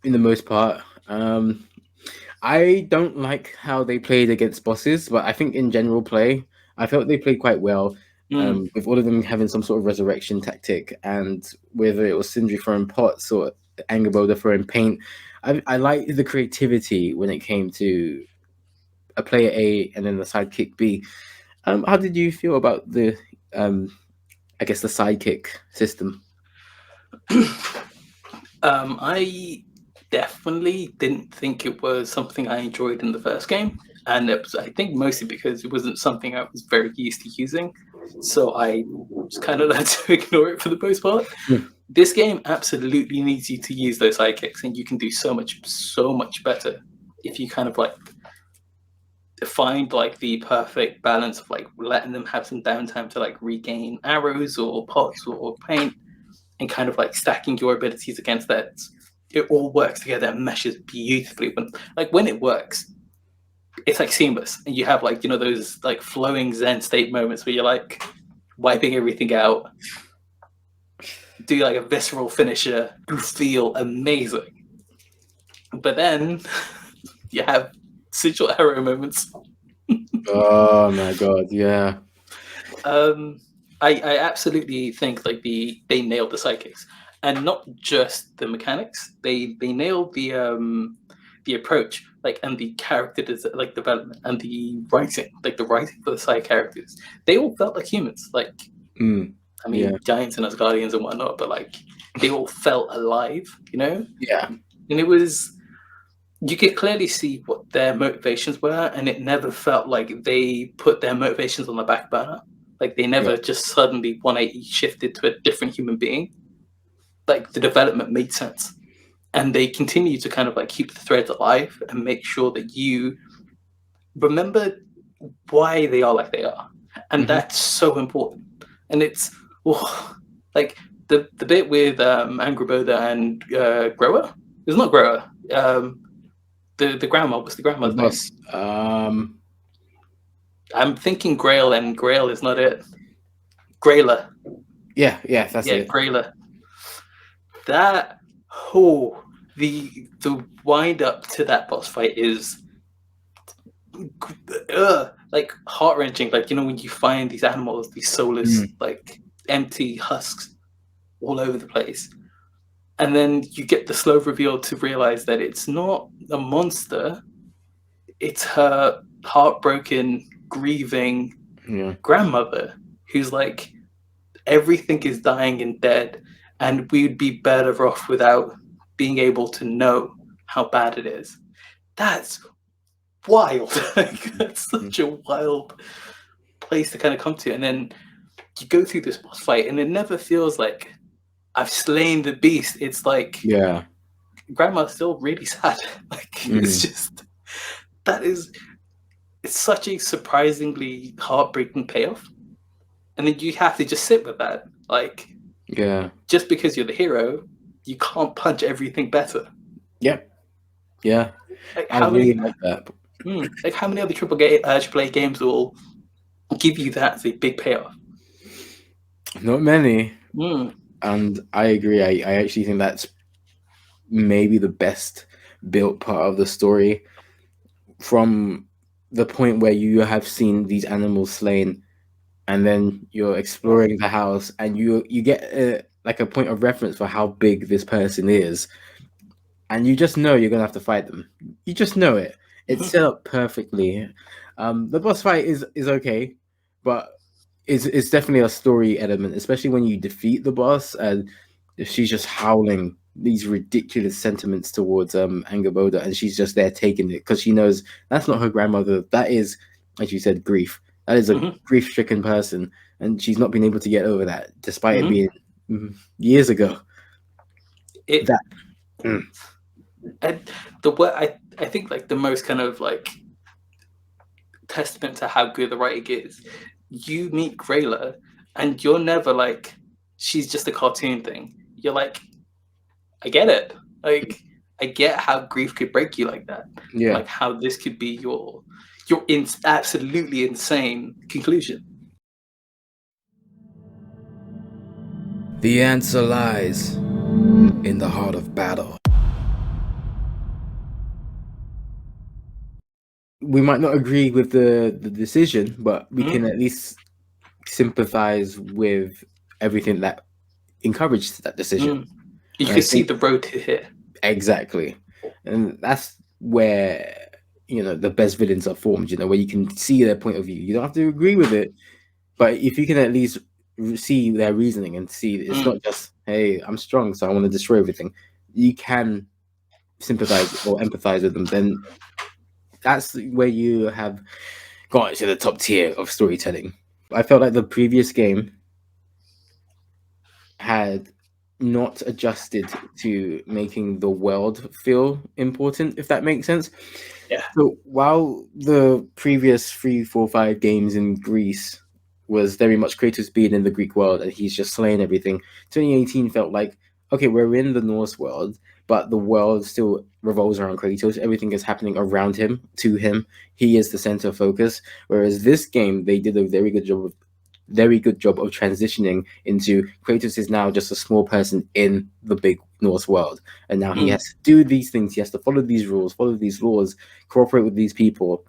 in the most part. I don't like how they played against bosses, but I think in general play, I felt they played quite well. With all of them having some sort of resurrection tactic, and whether it was Sindri throwing pots or Angerboda throwing paint, I liked the creativity when it came to a player A and then the sidekick B. How did you feel about the, I guess, the sidekick system? I definitely didn't think it was something I enjoyed in the first game, and it was, I think, mostly because it wasn't something I was very used to using. So I just kind of had to ignore it for the most part. This game absolutely needs you to use those sidekicks, and you can do so much better if you kind of like find like the perfect balance of like letting them have some downtime to like regain arrows or pots or paint, and kind of like stacking your abilities against that. It all works together and meshes beautifully. When it works, it's like seamless, and you have like, you know, those like flowing Zen state moments where you're like wiping everything out, do like a visceral finisher, you feel amazing. But then you have sigil arrow moments. Oh my god, yeah. I absolutely think like they nailed the sidekicks, and not just the mechanics. They nailed the approach, like, and the character like development and the writing, like the writing for the side characters. They all felt like humans. Like I mean, giants and Asgardians and whatnot, but like they all felt alive, you know? Yeah. And it was, you could clearly see what their motivations were, and it never felt like they put their motivations on the back burner. Like they never just suddenly 180 shifted to a different human being. Like the development made sense. And they continue to kind of like keep the threads alive and make sure that you remember why they are like they are. And that's so important. And it's like the bit with Angry Boda and Grower. It's not Grower. The grandma. What's the grandma's name? I'm thinking Grail, and Grail is not it. Grayla. Yeah, that's it. Grayla. That the wind up to that boss fight is like heart wrenching. Like, you know, when you find these animals, these soulless, like empty husks all over the place, and then you get the slow reveal to realize that it's not a monster, it's her heartbroken, grieving grandmother who's like, everything is dying and dead, and we'd be better off without being able to know how bad it is. That's wild. Like, that's such a wild place to kind of come to. And then you go through this boss fight, and it never feels like I've slain the beast. It's like, grandma's still really sad. Like, it's just, it's such a surprisingly heartbreaking payoff. And then you have to just sit with that. Like, just because you're the hero, you can't punch everything better. Yeah. Like, I really like that. Like, how many other AAA games will give you that as a big payoff? Not many. And I agree. I actually think that's maybe the best built part of the story, from the point where you have seen these animals slain, and then you're exploring the house, and you get like a point of reference for how big this person is, and you just know you're gonna have to fight them. You just know it. It's set up perfectly. The boss fight is okay, but it's definitely a story element, especially when you defeat the boss and she's just howling these ridiculous sentiments towards Angerboda, and she's just there taking it because she knows that's not her grandmother. That is, as you said, grief. That is a grief-stricken person, and she's not been able to get over that, despite it being years ago. And the way I think, like, the most kind of like testament to how good the writing is, you meet Grayla, and you're never like, she's just a cartoon thing. You're like, I get it. Like, I get how grief could break you like that. Like, how this could be your absolutely insane conclusion. The answer lies in the heart of battle. We might not agree with the decision, but we can at least sympathize with everything that encouraged that decision. You can see the road to here. Exactly. And that's where, you know, the best villains are formed, you know, where you can see their point of view. You don't have to agree with it, but if you can at least see their reasoning and see it's not just, hey, I'm strong, so I want to destroy everything. You can sympathize or empathize with them. Then that's where you have got to the top tier of storytelling. I felt like the previous game had not adjusted to making the world feel important, if that makes sense. Yeah. So while the previous 3, 4, 5 games in Greece was very much Kratos being in the Greek world and he's just slaying everything, 2018 felt like, okay, we're in the Norse world, but the world still revolves around Kratos. Everything is happening around him, to him. He is the center of focus. Whereas this game, they did a very good job of transitioning into Kratos is now just a small person in the big Norse world. And now he has to do these things. He has to follow these rules, follow these laws, cooperate with these people.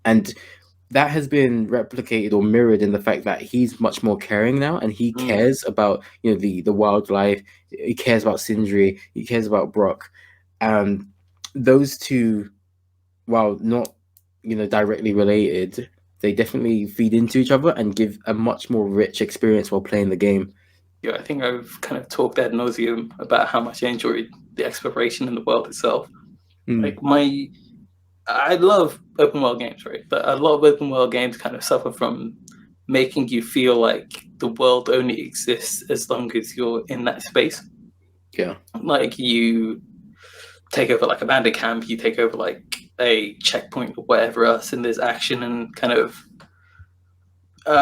And that has been replicated or mirrored in the fact that he's much more caring now, and he cares about, you know, the wildlife. He cares about Sindri. He cares about Brock. Those two, while not, you know, directly related, they definitely feed into each other and give a much more rich experience while playing the game. Yeah, I think I've kind of talked ad nauseum about how much I enjoyed the exploration in the world itself. Like I love open world games, right? But a lot of open world games kind of suffer from making you feel like the world only exists as long as you're in that space. Yeah. Like you take over like a bandit camp, you take over like a checkpoint or whatever else, and there's action and kind of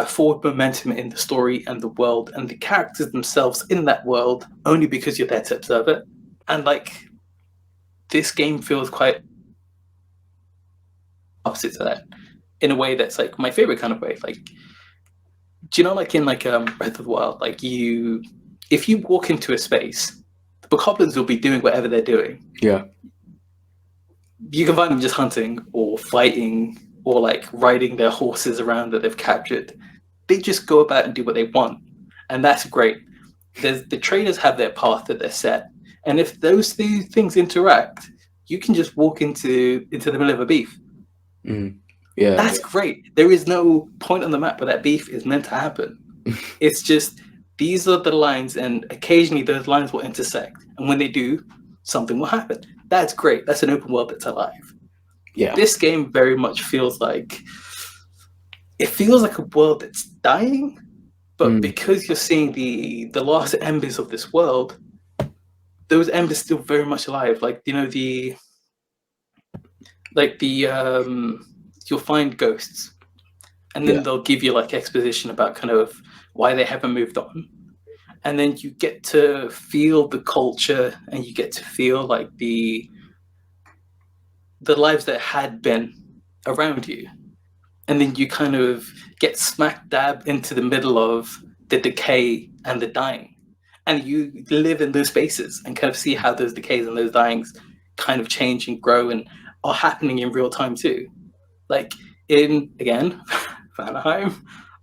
forward momentum in the story and the world and the characters themselves in that world only because you're there to observe it. And like this game feels quite opposite to that in a way that's like my favorite kind of way. Like, do you know, like in like Breath of the Wild, like if you walk into a space, the bokoblins will be doing whatever they're doing. Yeah. You can find them just hunting or fighting or like riding their horses around that they've captured. They just go about and do what they want, and that's great. The trainers have their path that they're set, and if those things interact, you can just walk into the middle of a beef. Yeah, that's great. There is no point on the map where that beef is meant to happen. It's just these are the lines, and occasionally those lines will intersect, and when they do, something will happen. That's great. That's an open world that's alive. Yeah. This game very much feels like a world that's dying, but because you're seeing the last embers of this world, those embers still very much alive. Like, you know, you'll find ghosts, and then they'll give you like exposition about kind of why they haven't moved on, and then you get to feel the culture, and you get to feel like the lives that had been around you, and then you kind of get smack dab into the middle of the decay and the dying, and you live in those spaces and kind of see how those decays and those dyings kind of change and grow and are happening in real time too. Like in, again, Vanaheim,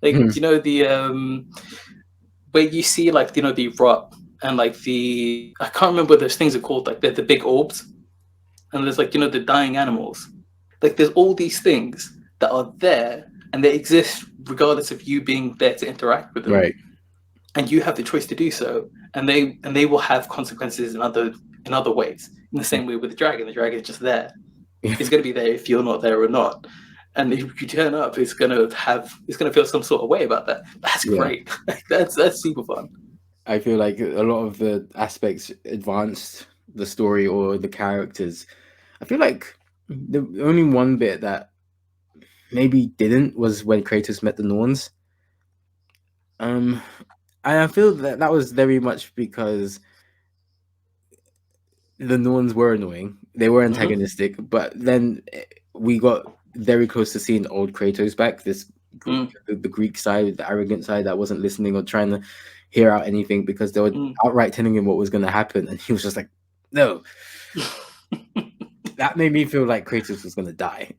like, you know, the where you see like, you know, the rot and like I can't remember what those things are called, like they're the big orbs, and there's like, you know, the dying animals. Like there's all these things that are there and they exist regardless of you being there to interact with them. Right. And you have the choice to do so, and they will have consequences in other ways. In the same way with the dragon is just there. It's going to be there if you're not there or not. And if you turn up, it's going to feel some sort of way about that. That's great. that's super fun. I feel like a lot of the aspects advanced the story or the characters. I feel like the only one bit that maybe didn't was when Kratos met the Norns. I feel that was very much because the Norns were annoying. They were antagonistic, but then we got very close to seeing old Kratos back. The Greek side, the arrogant side that wasn't listening or trying to hear out anything because they were outright telling him what was going to happen, and he was just like, "No." That made me feel like Kratos was going to die.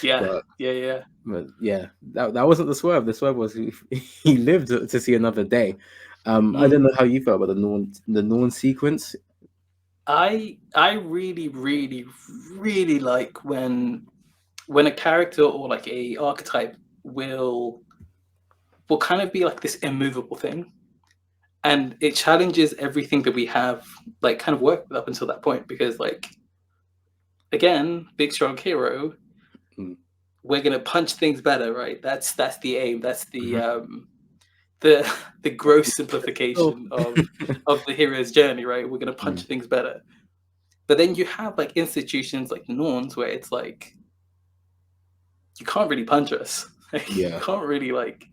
Yeah. But yeah, that wasn't the swerve. The swerve was he lived to see another day. I don't know how you felt about the Norn sequence. I really, really, really like when a character or like a archetype will kind of be like this immovable thing, and it challenges everything that we have like kind of worked with up until that point. Because like, again, big strong hero, we're gonna punch things better, right? That's the aim. That's the gross simplification of the hero's journey, right? We're gonna punch things better. But then you have like institutions like Norns where it's like you can't really punch us. You can't really like,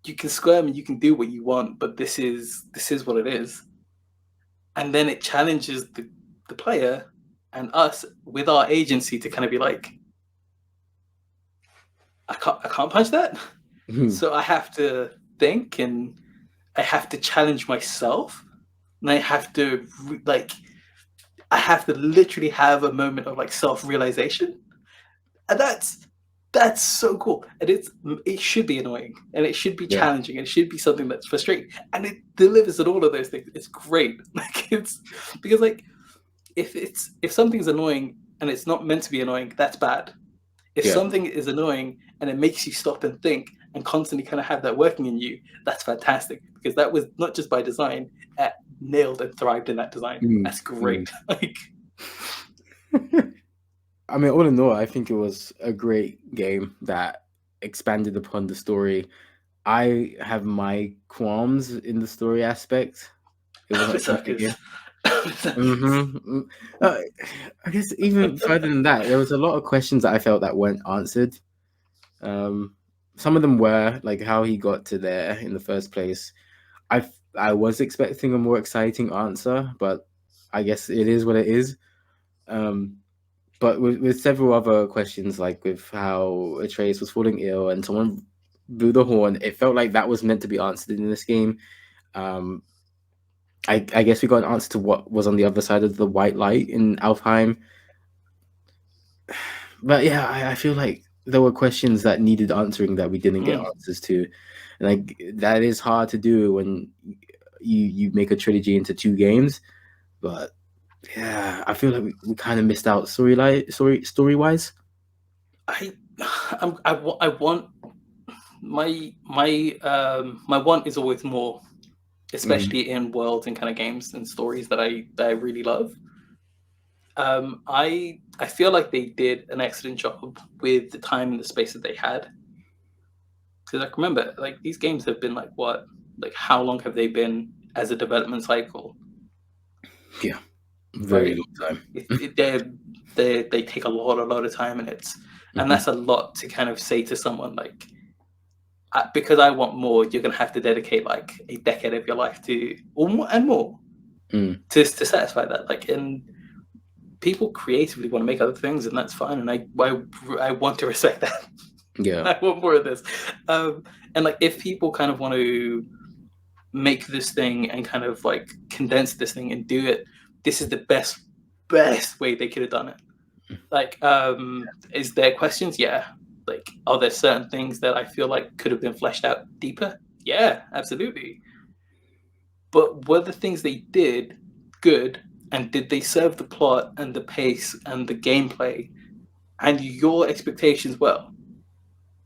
you can squirm and you can do what you want, but this is what it is. And then it challenges the player and us with our agency to kind of be like, I can't punch that. So I have to think, and I have to challenge myself, and I have to literally have a moment of like self-realization, and that's so cool. And it should be annoying, and it should be challenging, and it should be something that's frustrating, and it delivers on all of those things. It's great. Like, it's because like if something's annoying and it's not meant to be annoying, that's bad. If Yeah. something is annoying and it makes you stop and think and constantly kind of have that working in you, that's fantastic, because that was not just by design. Nailed and thrived in that design. That's great. Like, I mean, all in all, I think it was a great game that expanded upon the story. I have my qualms in the story aspect. It wasn't a perfect game. I guess even further than that, there was a lot of questions that I felt that weren't answered. Some of them were like how he got to there in the first place. I was expecting a more exciting answer, but I guess it is what it is. But with several other questions, like with how Atreus was falling ill and someone blew the horn, it felt like that was meant to be answered in this game. I guess we got an answer to what was on the other side of the white light in Alfheim. But yeah, I feel like there were questions that needed answering that we didn't get answers to. And like that is hard to do when you make a trilogy into 2 games. But yeah, I feel like we kind of missed out story wise. I want my want is always more, especially in worlds and kind of games and stories that I really love. I feel like they did an excellent job with the time and the space that they had. Because like remember, like these games have been like what, like how long have they been as a development cycle? Yeah, very long time. They take a lot of time, and and that's a lot to kind of say to someone like, because I want more, you're gonna have to dedicate like a decade of your life to or more and more to satisfy that. Like, and people creatively want to make other things, and that's fine, and I want to respect that. Yeah, I want more of this. And like if people kind of want to make this thing and kind of like condense this thing and do it, this is the best way they could have done it. Like, is there questions? Yeah. Like, are there certain things that I feel like could have been fleshed out deeper? Yeah, absolutely. But were the things they did good, and did they serve the plot and the pace and the gameplay and your expectations well?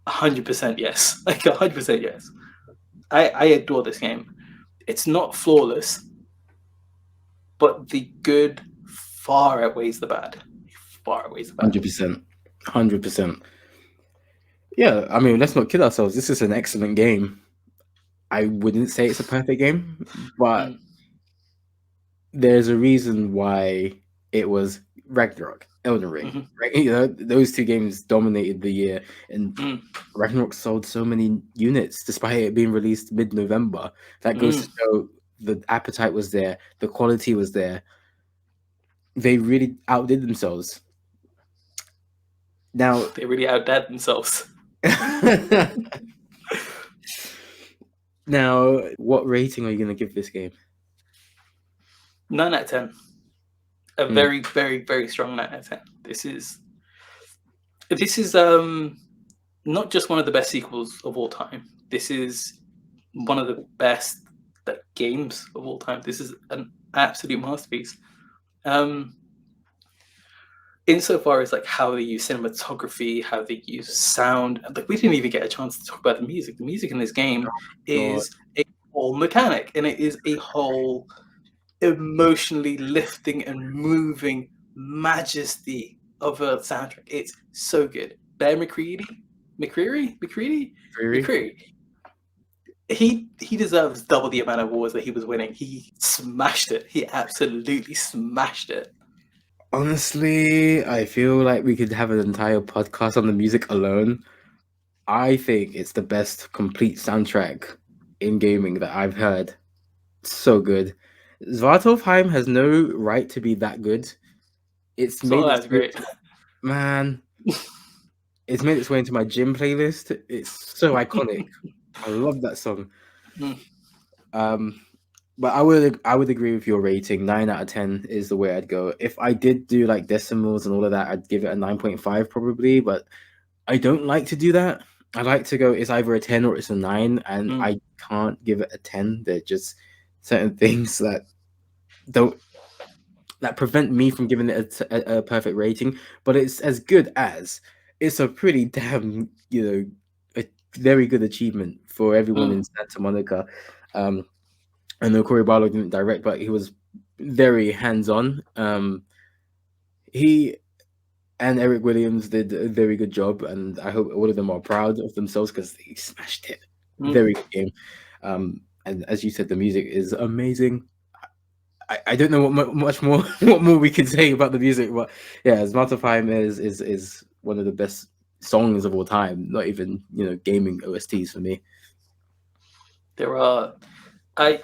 100% yes. Like 100% yes. I adore this game. It's not flawless, but the good far outweighs the bad. Far outweighs the bad. 100%. Yeah, I mean, let's not kid ourselves. This is an excellent game. I wouldn't say it's a perfect game, but there's a reason why it was Ragnarok, Elden Ring. Right? You know, those 2 games dominated the year, and Ragnarok sold so many units despite it being released mid-November. That goes to show the appetite was there, the quality was there. They really outdid themselves. Now they really outdid themselves. Now, what rating are you going to give this game? 9 out of 10. A very, very, very strong 9 out of 10. This is not just one of the best sequels of all time. This is one of the best games of all time. This is an absolute masterpiece. Insofar as like how they use cinematography, how they use sound, like we didn't even get a chance to talk about the music. The music in this game is a whole mechanic, and it is a whole emotionally lifting and moving majesty of a soundtrack. It's so good. Bear McCreary. He deserves double the amount of awards that he was winning. He smashed it. He absolutely smashed it. Honestly, I feel like we could have an entire podcast on the music alone. I think it's the best complete soundtrack in gaming that I've heard. So good. Svartalfheim has no right to be that good. It's made that's great. Man, it's made its way into my gym playlist. It's so iconic. I love that song. But I would agree with your rating. 9 out of 10 is the way I'd go. If I did do like decimals and all of that, I'd give it a 9.5 probably. But I don't like to do that. I like to go, it's either a 10 or it's a 9, and I can't give it a 10. They're just certain things that prevent me from giving it a perfect rating. But it's as good as it's a pretty damn, a very good achievement for everyone in Santa Monica. I know Cory Barlow didn't direct, but he was very hands-on. He and Eric Williams did a very good job, and I hope all of them are proud of themselves because they smashed it. Very good game. And as you said, the music is amazing. I don't know much more what more we can say about the music, but yeah, Smarter Time is one of the best songs of all time. Not even gaming OSTs for me. There are, do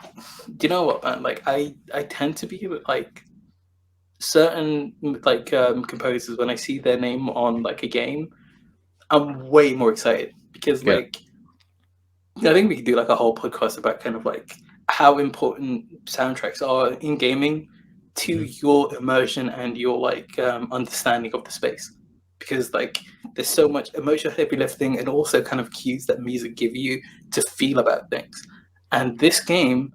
you know what, man? Like I tend to be like certain composers when I see their name on like a game, I'm way more excited because like I think we could do like a whole podcast about kind of like how important soundtracks are in gaming to your immersion and your like understanding of the space, because like there's so much emotional heavy lifting and also kind of cues that music give you to feel about things. And this game,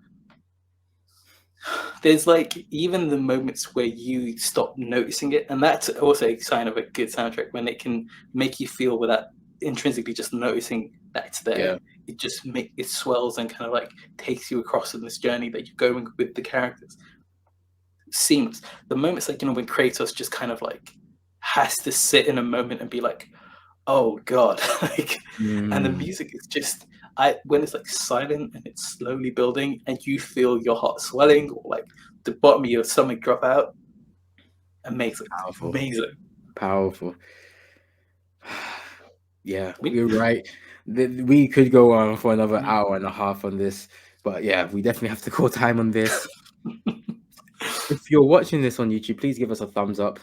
there's like even the moments where you stop noticing it, and that's also a sign of a good soundtrack when it can make you feel without intrinsically just noticing that it's there. Yeah. It just it swells and kind of like takes you across in this journey that you're going with the characters. Seamless. The moments like when Kratos just kind of like has to sit in a moment and be like, oh god, like, and the music is just when it's like silent and it's slowly building and you feel your heart swelling or like the bottom of your stomach drop out. Amazing. Powerful. Yeah, you're right. We could go on for another hour and a half on this, but yeah, we definitely have to call time on this. If you're watching this on YouTube, please give us a thumbs up,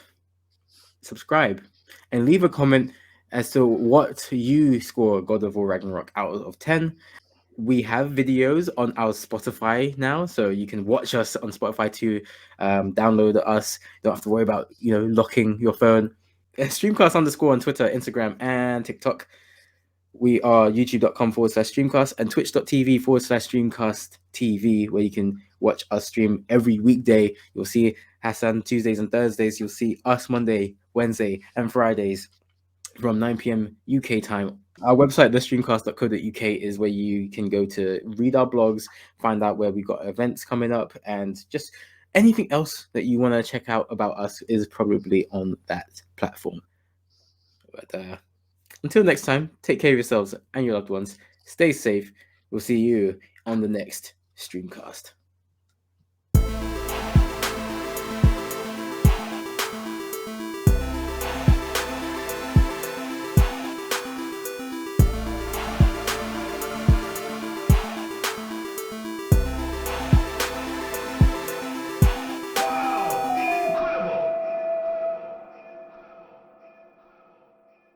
subscribe, and leave a comment as to what you score God of War Ragnarok out of 10. We have videos on our Spotify now, so you can watch us on Spotify to download us. Don't have to worry about locking your phone. Streamcast _ on Twitter, Instagram, and TikTok. We are youtube.com/streamcast and twitch.tv/streamcast TV, where you can watch us stream every weekday. You'll see Hassan Tuesdays and Thursdays. You'll see us Monday, Wednesday, and Fridays from 9 p.m. UK time. Our website, thestreamcast.co.uk, is where you can go to read our blogs, find out where we got events coming up, and just anything else that you want to check out about us is probably on that platform. But until next time, take care of yourselves and your loved ones. Stay safe. We'll see you on the next Streamcast.